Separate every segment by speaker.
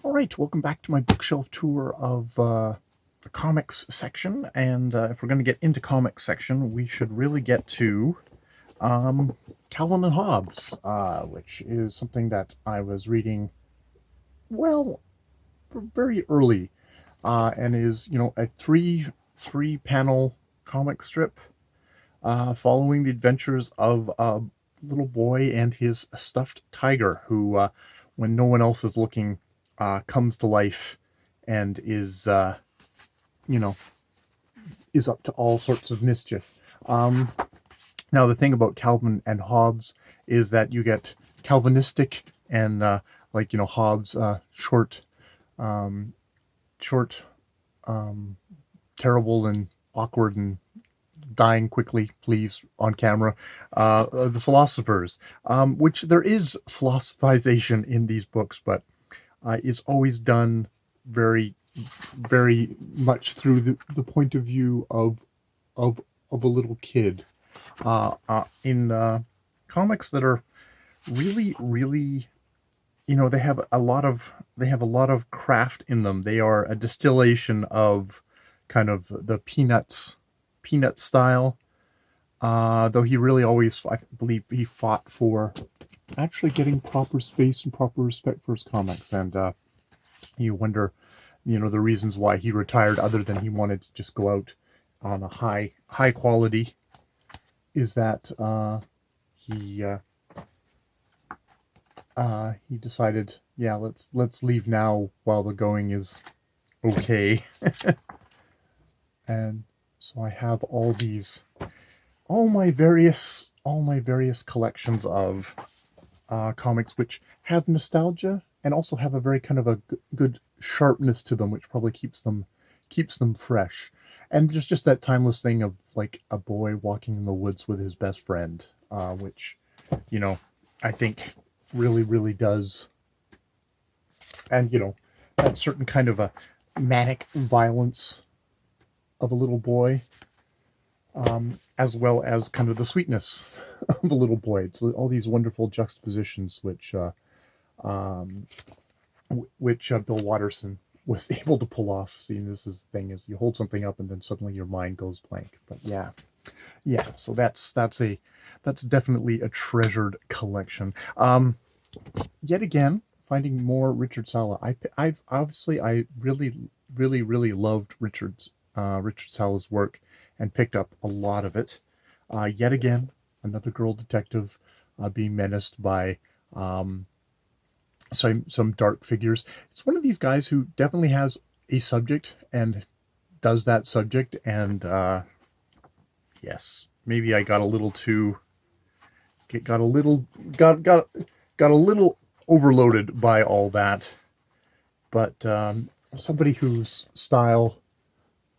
Speaker 1: All right, welcome back to my bookshelf tour of the comics section. And if we're going to get into comics section, we should really get to Calvin and Hobbes, which is something that I was reading, well, very early, and is, a three panel comic strip following the adventures of a little boy and his stuffed tiger who, when no one else is looking, comes to life and is, you know, is up to all sorts of mischief. Now, the thing about Calvin and Hobbes is that you get Calvinistic and, Hobbes, um, short, terrible and awkward and dying quickly, please, on camera, the philosophers, which there is philosophization in these books, but is always done very, very much through the point of view of a little kid. In comics that are really, really, they have a lot of craft in them. They are a distillation of kind of the peanut style. Though he really always, I believe, he fought for actually getting proper space and proper respect for his comics, and you wonder, the reasons why he retired, other than he wanted to just go out on a high quality, is that he decided, yeah, let's leave now while the going is okay. And so I have all my various collections of comics which have nostalgia and also have a very kind of a good sharpness to them, which probably keeps them fresh. And there's just that timeless thing of like a boy walking in the woods with his best friend, which, I think really, really does. And, that certain kind of a manic violence of a little boy, as well as kind of the sweetness of a little boy. It's all these wonderful juxtapositions which Bill Watterson was able to pull off. Seeing this is the thing is, you hold something up and then suddenly your mind goes blank. But yeah. So that's definitely a treasured collection. Yet again, finding more Richard Sala. I really, really, really loved Richard Sala's work and picked up a lot of it. Yet again, another girl detective being menaced by some dark figures. It's one of these guys who definitely has a subject and does that subject. And yes, maybe I got a little too got a little overloaded by all that. But somebody whose style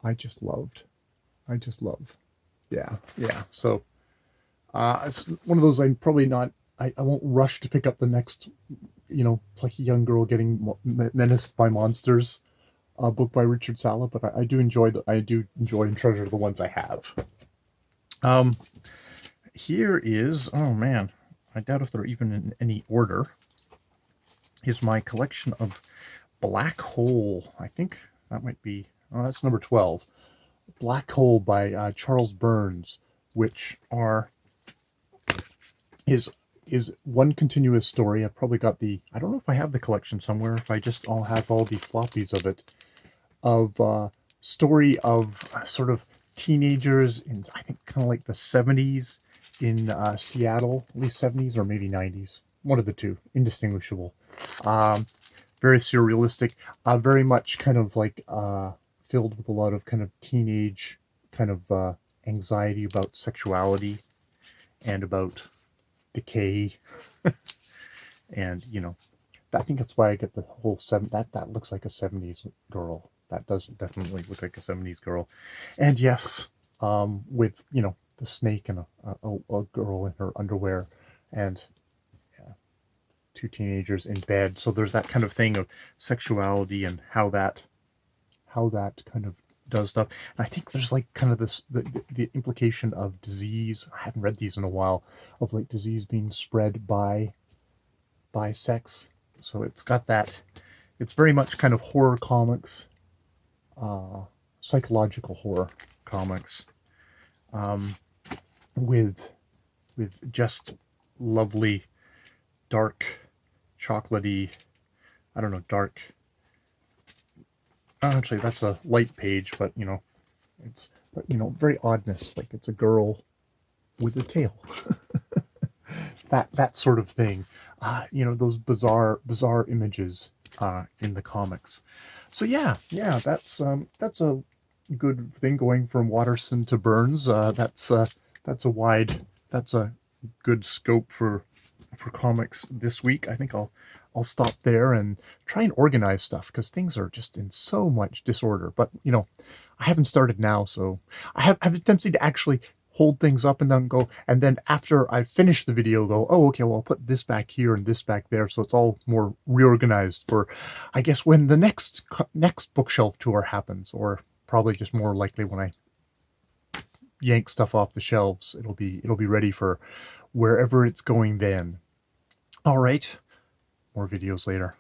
Speaker 1: I just loved. Yeah. So it's one of those I'm probably not. I won't rush to pick up the next, plucky young girl getting menaced by monsters book by Richard Sala, but I do enjoy and treasure the ones I have. Here is, oh man, I doubt if they're even in any order, is my collection of Black Hole. I think that might be, that's number 12. Black Hole by Charles Burns, which is one continuous story. I've probably got I don't know if I have the collection somewhere, if I just have all the floppies of it, of story of sort of teenagers in, I think, kind of like the 70s in Seattle, at least 70s or maybe 90s, one of the two, indistinguishable. Very surrealistic, very much kind of like filled with a lot of kind of teenage kind of anxiety about sexuality and about decay. And I think that's why I get the whole that looks like a 70s girl. That does definitely look like a 70s girl. And yes, with the snake and a girl in her underwear, and two teenagers in bed. So there's that kind of thing of sexuality and how that kind of does stuff. And I think there's like kind of the implication of disease. I haven't read these in a while, of like disease being spread by sex. So it's got that It's very much kind of horror comics, psychological horror comics, with just lovely, dark, chocolatey, I don't know, dark. Actually, that's a light page, but you know, it's, you know, very oddness. Like it's a girl with a tail. that sort of thing. You know, those bizarre images in the comics. So yeah, that's a good thing going from Watterson to Burns. That's a good scope for comics this week. I think I'll stop there and try and organize stuff because things are just in so much disorder. But you know, I haven't started now, so I have a tendency to actually hold things up and then go, and then after I finish the video go, oh okay, well I'll put this back here and this back there, so it's all more reorganized for, I guess, when the next bookshelf tour happens, or probably just more likely when I yank stuff off the shelves, it'll be ready for wherever it's going then. All right, more videos later.